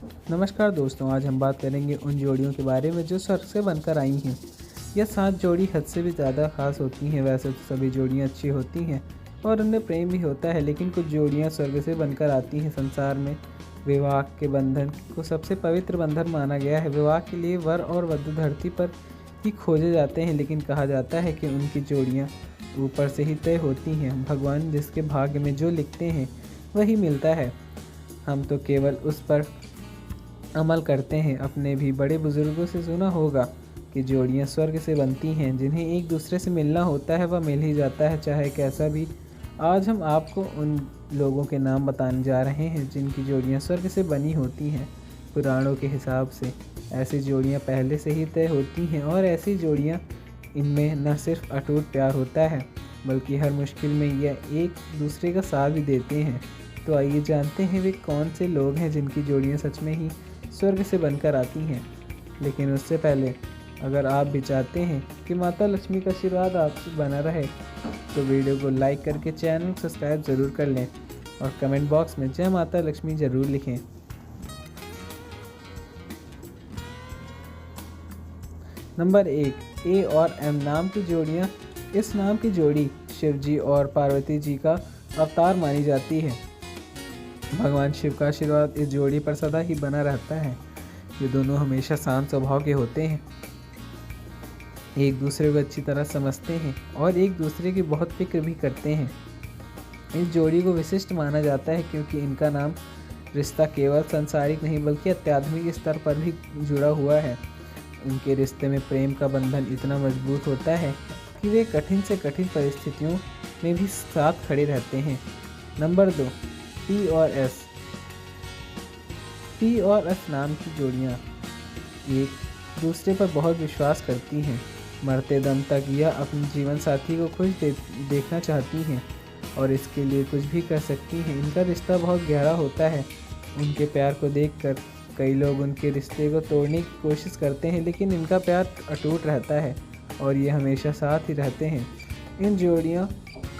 नमस्कार दोस्तों, आज हम बात करेंगे उन जोड़ियों के बारे में जो स्वर्ग से बनकर आई हैं। यह 7 जोड़ी हद से भी ज़्यादा खास होती हैं। वैसे तो सभी जोड़ियाँ अच्छी होती हैं और उनमें प्रेम भी होता है, लेकिन कुछ जोड़ियाँ स्वर्ग से बनकर आती हैं। संसार में विवाह के बंधन को सबसे पवित्र बंधन माना गया है। विवाह के लिए वर और वधू धरती पर ही खोजे जाते हैं, लेकिन कहा जाता है कि उनकी जोड़ियाँ ऊपर से ही तय होती हैं। भगवान जिसके भाग्य में जो लिखते हैं वही मिलता है। हम तो केवल उस पर अमल करते हैं। अपने भी बड़े बुजुर्गों से सुना होगा कि जोड़ियां स्वर्ग से बनती हैं। जिन्हें एक दूसरे से मिलना होता है वह मिल ही जाता है, चाहे कैसा भी। आज हम आपको उन लोगों के नाम बताने जा रहे हैं जिनकी जोड़ियां स्वर्ग से बनी होती हैं। पुराणों के हिसाब से ऐसी जोड़ियां पहले से ही तय होती हैं और ऐसी जोड़ियां इनमें न सिर्फ अटूट प्यार होता है, बल्कि हर मुश्किल में यह एक दूसरे का साथ भी देते हैं। तो आइए जानते हैं वे कौन से लोग हैं जिनकी जोड़ियां सच में ही स्वर्ग से बनकर आती हैं। लेकिन उससे पहले अगर आप भी चाहते हैं कि माता लक्ष्मी का आशीर्वाद आपसे बना रहे, तो वीडियो को लाइक करके चैनल को सब्सक्राइब ज़रूर कर लें और कमेंट बॉक्स में जय माता लक्ष्मी ज़रूर लिखें। नंबर 1, ए और एम नाम की जोड़ियाँ। इस नाम की जोड़ी शिव जी और पार्वती जी का अवतार मानी जाती है। भगवान शिव का आशीर्वाद इस जोड़ी पर सदा ही बना रहता है। ये दोनों हमेशा शांत स्वभाव के होते हैं, एक दूसरे को अच्छी तरह समझते हैं और एक दूसरे की बहुत फिक्र भी करते हैं। इस जोड़ी को विशिष्ट माना जाता है क्योंकि इनका नाम रिश्ता केवल सांसारिक नहीं बल्कि आध्यात्मिक स्तर पर भी जुड़ा हुआ है। उनके रिश्ते में प्रेम का बंधन इतना मजबूत होता है कि वे कठिन से कठिन परिस्थितियों में भी साथ खड़े रहते हैं। नंबर 2, पी और एस। पी और एस नाम की जोड़ियाँ एक दूसरे पर बहुत विश्वास करती हैं। मरते दम तक यह अपने जीवन साथी को खुश देखना चाहती हैं और इसके लिए कुछ भी कर सकती हैं। इनका रिश्ता बहुत गहरा होता है। उनके प्यार को देखकर कई लोग उनके रिश्ते को तोड़ने की कोशिश करते हैं, लेकिन इनका प्यार अटूट रहता है और ये हमेशा साथ ही रहते हैं। इन जोड़ियों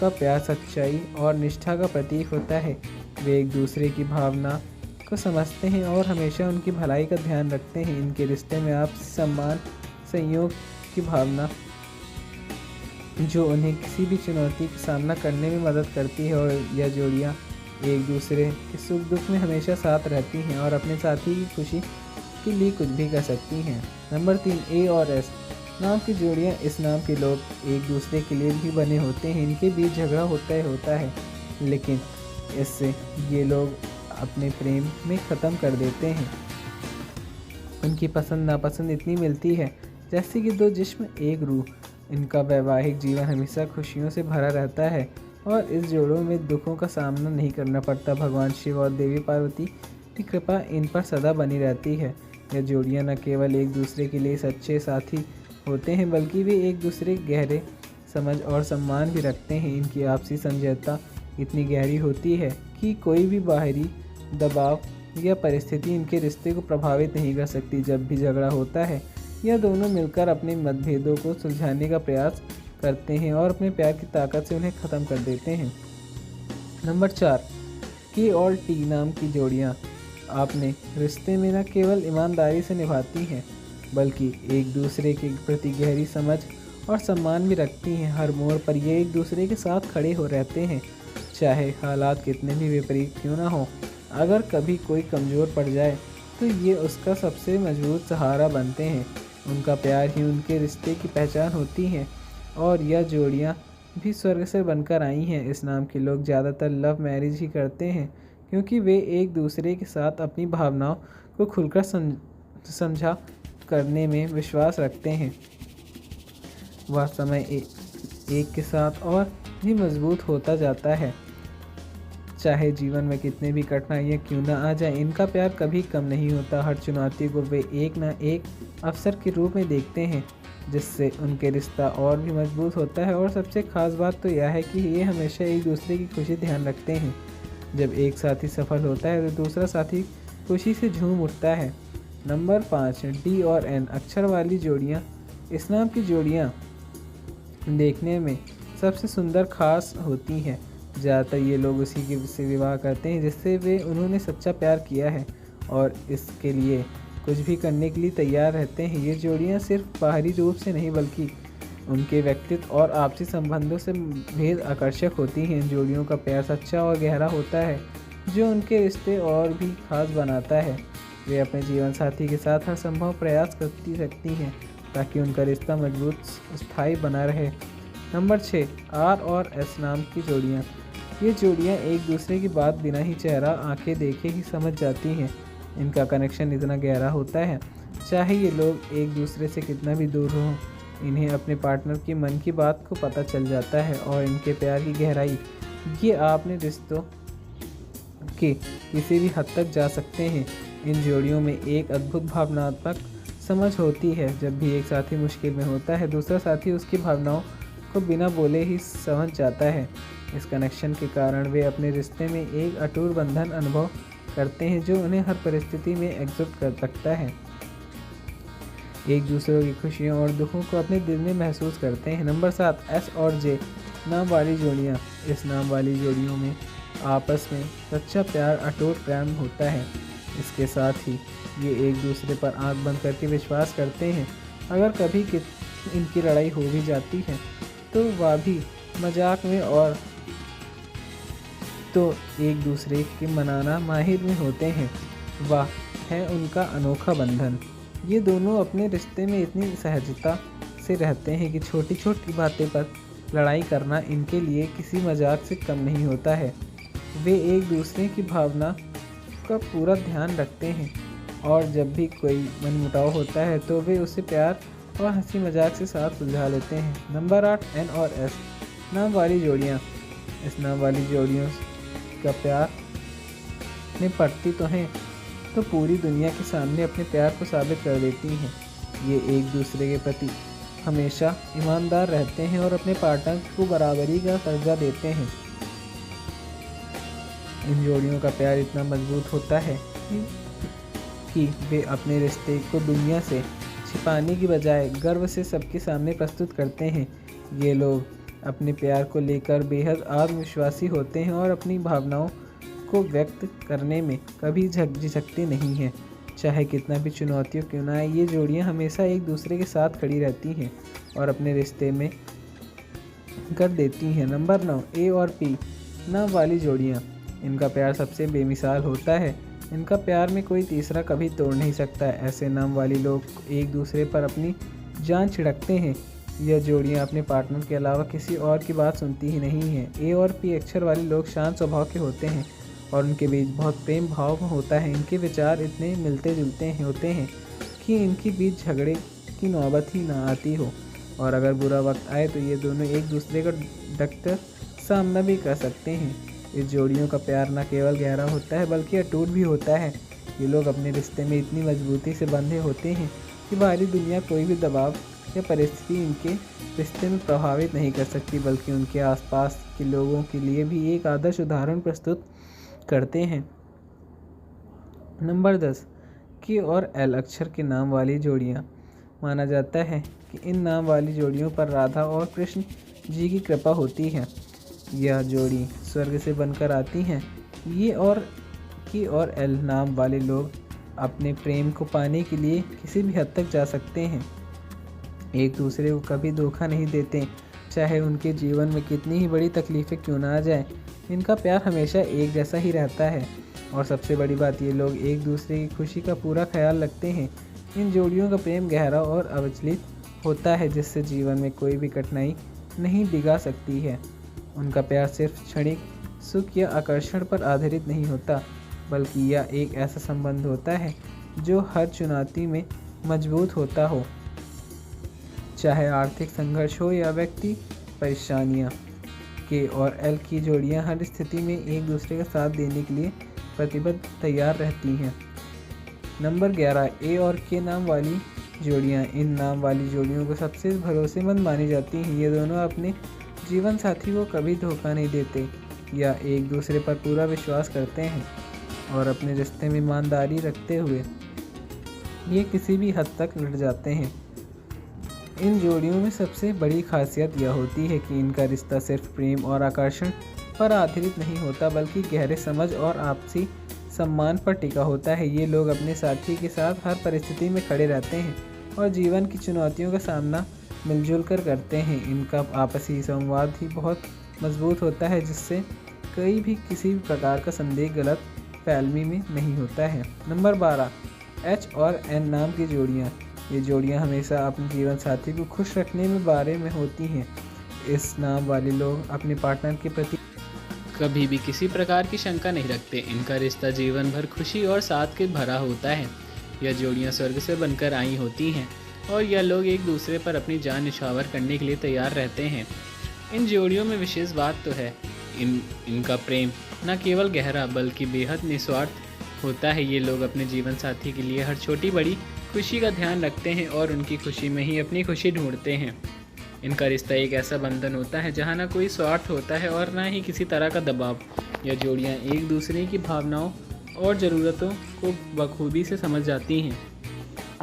का प्यार सच्चाई और निष्ठा का प्रतीक होता है। वे एक दूसरे की भावना को समझते हैं और हमेशा उनकी भलाई का ध्यान रखते हैं। इनके रिश्ते में आपसी सम्मान, संयोग की भावना जो उन्हें किसी भी चुनौती का सामना करने में मदद करती है और यह जोड़ियाँ एक दूसरे के सुख दुख में हमेशा साथ रहती हैं और अपने साथी की खुशी के लिए कुछ भी कर सकती हैं। नंबर 3, ए और एस नाम की जोड़ियाँ। इस नाम के लोग एक दूसरे के लिए भी बने होते हैं। इनके बीच झगड़ा होता है, लेकिन इससे ये लोग अपने प्रेम में ख़त्म कर देते हैं। उनकी पसंद नापसंद इतनी मिलती है जैसे कि दो जिस्म एक रूह। इनका वैवाहिक जीवन हमेशा खुशियों से भरा रहता है और इस जोड़ों में दुखों का सामना नहीं करना पड़ता। भगवान शिव और देवी पार्वती की कृपा इन पर सदा बनी रहती है। यह जोड़ियाँ न केवल एक दूसरे के लिए सच्चे साथी होते हैं, बल्कि वे एक दूसरे के गहरे समझ और सम्मान भी रखते हैं। इनकी आपसी समझौता इतनी गहरी होती है कि कोई भी बाहरी दबाव या परिस्थिति इनके रिश्ते को प्रभावित नहीं कर सकती। जब भी झगड़ा होता है, यह दोनों मिलकर अपने मतभेदों को सुलझाने का प्रयास करते हैं और अपने प्यार की ताकत से उन्हें ख़त्म कर देते हैं। नंबर 4, के और टी नाम की जोड़ियाँ आपने रिश्ते में न केवल ईमानदारी से निभाती हैं, बल्कि एक दूसरे के प्रति गहरी समझ और सम्मान भी रखती हैं। हर मोड़ पर ये एक दूसरे के साथ खड़े हो रहते हैं, चाहे हालात कितने भी विपरीत क्यों ना हो। अगर कभी कोई कमज़ोर पड़ जाए तो ये उसका सबसे मजबूत सहारा बनते हैं। उनका प्यार ही उनके रिश्ते की पहचान होती है और यह जोड़ियाँ भी स्वर्ग से बनकर आई हैं। इस नाम के लोग ज़्यादातर लव मैरिज ही करते हैं क्योंकि वे एक दूसरे के साथ अपनी भावनाओं को खुलकर समझा करने में विश्वास रखते हैं। वह समय एक के साथ और भी मजबूत होता जाता है, चाहे जीवन में कितने भी कठिनाइयाँ क्यों ना आ जाए। इनका प्यार कभी कम नहीं होता। हर चुनौती को वे एक न एक अवसर के रूप में देखते हैं, जिससे उनके रिश्ता और भी मजबूत होता है। और सबसे खास बात तो यह है कि ये हमेशा एक दूसरे की खुशी ध्यान रखते हैं। जब एक साथी सफल होता है तो दूसरा साथी खुशी से झूम उठता है। नंबर 5, डी और एन अक्षर वाली जोड़ियाँ। इस नाम की जोड़ियाँ देखने में सबसे सुंदर खास होती हैं। ज़्यादातर ये लोग उसी के से विवाह करते हैं जिससे उन्होंने सच्चा प्यार किया है और इसके लिए कुछ भी करने के लिए तैयार रहते हैं। ये जोड़ियाँ सिर्फ बाहरी रूप से नहीं बल्कि उनके व्यक्तित्व और आपसी संबंधों से बेहद आकर्षक होती हैं। इन जोड़ियों का प्यार सच्चा और गहरा होता है, जो उनके रिश्ते और भी खास बनाता है। वे अपने जीवन साथी के साथ हर संभव प्रयास करती सकती हैं ताकि उनका रिश्ता मजबूत स्थायी बना रहे। नंबर 6, आर और एस नाम की जोड़ियाँ। ये जोड़ियाँ एक दूसरे की बात बिना ही चेहरा आंखें देखे ही समझ जाती हैं। इनका कनेक्शन इतना गहरा होता है, चाहे ये लोग एक दूसरे से कितना भी दूर हों, इन्हें अपने पार्टनर की मन की बात को पता चल जाता है और इनके प्यार की गहराई ये आपने रिश्तों के किसी भी हद तक जा सकते हैं। इन जोड़ियों में एक अद्भुत भावनात्मक समझ होती है। जब भी एक साथी मुश्किल में होता है, दूसरा साथी उसकी भावनाओं को बिना बोले ही समझ जाता है। इस कनेक्शन के कारण वे अपने रिश्ते में एक अटूट बंधन अनुभव करते हैं जो उन्हें हर परिस्थिति में एकजुट कर सकता है। एक दूसरे की खुशियों और दुखों को अपने दिल में महसूस करते हैं। नंबर 7, एस और जे नाम वाली जोड़ियाँ। इस नाम वाली जोड़ियों में आपस में सच्चा प्यार अटूट प्रेम होता है। इसके साथ ही ये एक दूसरे पर आंख बंद करके विश्वास करते हैं। अगर कभी इनकी लड़ाई हो भी जाती है तो वह भी मजाक में और तो एक दूसरे के मनाना माहिर में होते हैं। वह है उनका अनोखा बंधन। ये दोनों अपने रिश्ते में इतनी सहजता से रहते हैं कि छोटी छोटी बातें पर लड़ाई करना इनके लिए किसी मजाक से कम नहीं होता है। वे एक दूसरे की भावना का पूरा ध्यान रखते हैं और जब भी कोई मनमुटाव होता है तो वे उसे प्यार और हंसी मजाक से साथ सुलझा लेते हैं। नंबर 8, एन और एस नाम वाली जोड़ियाँ। इस नाम वाली जोड़ियों का प्यार में पड़ती तो हैं तो पूरी दुनिया के सामने अपने प्यार को साबित कर देती हैं। ये एक दूसरे के प्रति हमेशा ईमानदार रहते हैं और अपने पार्टनर को बराबरी का दर्जा देते हैं। इन जोड़ियों का प्यार इतना मजबूत होता है कि वे अपने रिश्ते को दुनिया से छिपाने की बजाय गर्व से सबके सामने प्रस्तुत करते हैं। ये लोग अपने प्यार को लेकर बेहद आत्मविश्वासी होते हैं और अपनी भावनाओं को व्यक्त करने में कभी झिझकते नहीं हैं। चाहे कितना भी चुनौतियों क्यों ना आए, ये जोड़ियां हमेशा एक दूसरे के साथ खड़ी रहती हैं और अपने रिश्ते में कर देती हैं। नंबर 9, ए और पी नाम वाली जोड़ियां। इनका प्यार सबसे बेमिसाल होता है। इनका प्यार में कोई तीसरा कभी तोड़ नहीं सकता। ऐसे नाम वाले लोग एक दूसरे पर अपनी जान छिड़कते हैं। यह जोड़ियां अपने पार्टनर के अलावा किसी और की बात सुनती ही नहीं हैं। ए और पी अक्षर वाले लोग शांत स्वभाव के होते हैं और उनके बीच बहुत प्रेम भाव होता है। इनके विचार इतने मिलते जुलते होते हैं कि इनके बीच झगड़े की नौबत ही ना आती हो और अगर बुरा वक्त आए तो ये दोनों एक दूसरे का डटकर सामना भी कर सकते हैं। इस जोड़ियों का प्यार न केवल गहरा होता है बल्कि अटूट भी होता है। ये लोग अपने रिश्ते में इतनी मजबूती से बंधे होते हैं कि बाहरी दुनिया कोई भी दबाव या परिस्थिति इनके रिश्ते में प्रभावित नहीं कर सकती, बल्कि उनके आसपास के लोगों के लिए भी एक आदर्श उदाहरण प्रस्तुत करते हैं। नंबर 10, के और एल अक्षर के नाम वाली जोड़ियाँ। माना जाता है कि इन नाम वाली जोड़ियों पर राधा और कृष्ण जी की कृपा होती है। यह जोड़ी स्वर्ग से बनकर आती हैं। ये और की और एल नाम वाले लोग अपने प्रेम को पाने के लिए किसी भी हद तक जा सकते हैं। एक दूसरे को कभी धोखा नहीं देते, चाहे उनके जीवन में कितनी ही बड़ी तकलीफ़ें क्यों ना आ जाए। इनका प्यार हमेशा एक जैसा ही रहता है और सबसे बड़ी बात, ये लोग एक दूसरे की खुशी का पूरा ख्याल रखते हैं। इन जोड़ियों का प्रेम गहरा और अविचलित होता है, जिससे जीवन में कोई भी कठिनाई नहीं डिगा सकती है। उनका प्यार सिर्फ क्षणिक सुख या आकर्षण पर आधारित नहीं होता, बल्कि यह एक ऐसा संबंध होता है जो हर चुनौती में मजबूत होता हो, चाहे आर्थिक संघर्ष हो या व्यक्ति परेशानियाँ। के और एल की जोड़ियाँ हर स्थिति में एक दूसरे का साथ देने के लिए प्रतिबद्ध तैयार रहती हैं। नंबर 11, ए और के नाम वाली जोड़ियाँ। इन नाम वाली जोड़ियों को सबसे भरोसेमंद मानी जाती हैं। ये दोनों अपने जीवन साथी को कभी धोखा नहीं देते या एक दूसरे पर पूरा विश्वास करते हैं और अपने रिश्ते में ईमानदारी रखते हुए ये किसी भी हद तक लड़ जाते हैं। इन जोड़ियों में सबसे बड़ी खासियत यह होती है कि इनका रिश्ता सिर्फ प्रेम और आकर्षण पर आधारित नहीं होता, बल्कि गहरे समझ और आपसी सम्मान पर टिका होता है। ये लोग अपने साथी के साथ हर परिस्थिति में खड़े रहते हैं और जीवन की चुनौतियों का सामना मिलजुल कर करते हैं। इनका आपसी संवाद ही बहुत मजबूत होता है, जिससे कहीं भी किसी भी प्रकार का संदेह गलत फहमी में नहीं होता है। नंबर 12, एच और एन नाम की जोड़ियाँ। ये जोड़ियाँ हमेशा अपने जीवन साथी को खुश रखने में बारे में होती हैं। इस नाम वाले लोग अपने पार्टनर के प्रति कभी भी किसी प्रकार की शंका नहीं रखते। इनका रिश्ता जीवन भर खुशी और साथ के भरा होता है। यह जोड़ियाँ स्वर्ग से बनकर आई होती हैं और यह लोग एक दूसरे पर अपनी जान निछावर करने के लिए तैयार रहते हैं। इन जोड़ियों में विशेष बात तो है, इनका प्रेम न केवल गहरा बल्कि बेहद निस्वार्थ होता है। ये लोग अपने जीवन साथी के लिए हर छोटी बड़ी खुशी का ध्यान रखते हैं और उनकी खुशी में ही अपनी खुशी ढूंढते हैं। इनका रिश्ता एक ऐसा बंधन होता है जहाँ ना कोई स्वार्थ होता है और ना ही किसी तरह का दबाव। यह जोड़ियाँ एक दूसरे की भावनाओं और ज़रूरतों को बखूबी से समझ जाती हैं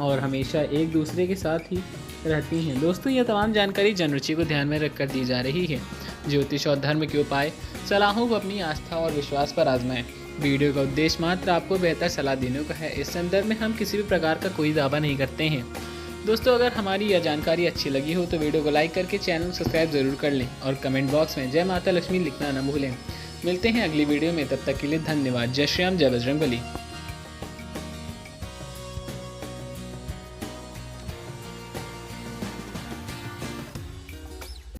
और हमेशा एक दूसरे के साथ ही रहती हैं। दोस्तों, यह तमाम जानकारी जनरुचि को ध्यान में रखकर दी जा रही है। ज्योतिष और धर्म के उपाय सलाहों को अपनी आस्था और विश्वास पर आजमाएं। वीडियो का उद्देश्य मात्र आपको बेहतर सलाह देने का है। इस संदर्भ में हम किसी भी प्रकार का कोई दावा नहीं करते हैं। दोस्तों, अगर हमारी यह जानकारी अच्छी लगी हो तो वीडियो को लाइक करके चैनल सब्सक्राइब जरूर कर लें और कमेंट बॉक्स में जय माता लक्ष्मी लिखना न भूलें। मिलते हैं अगली वीडियो में, तब तक के लिए धन्यवाद। जय श्री राम, जय बजरंगबली।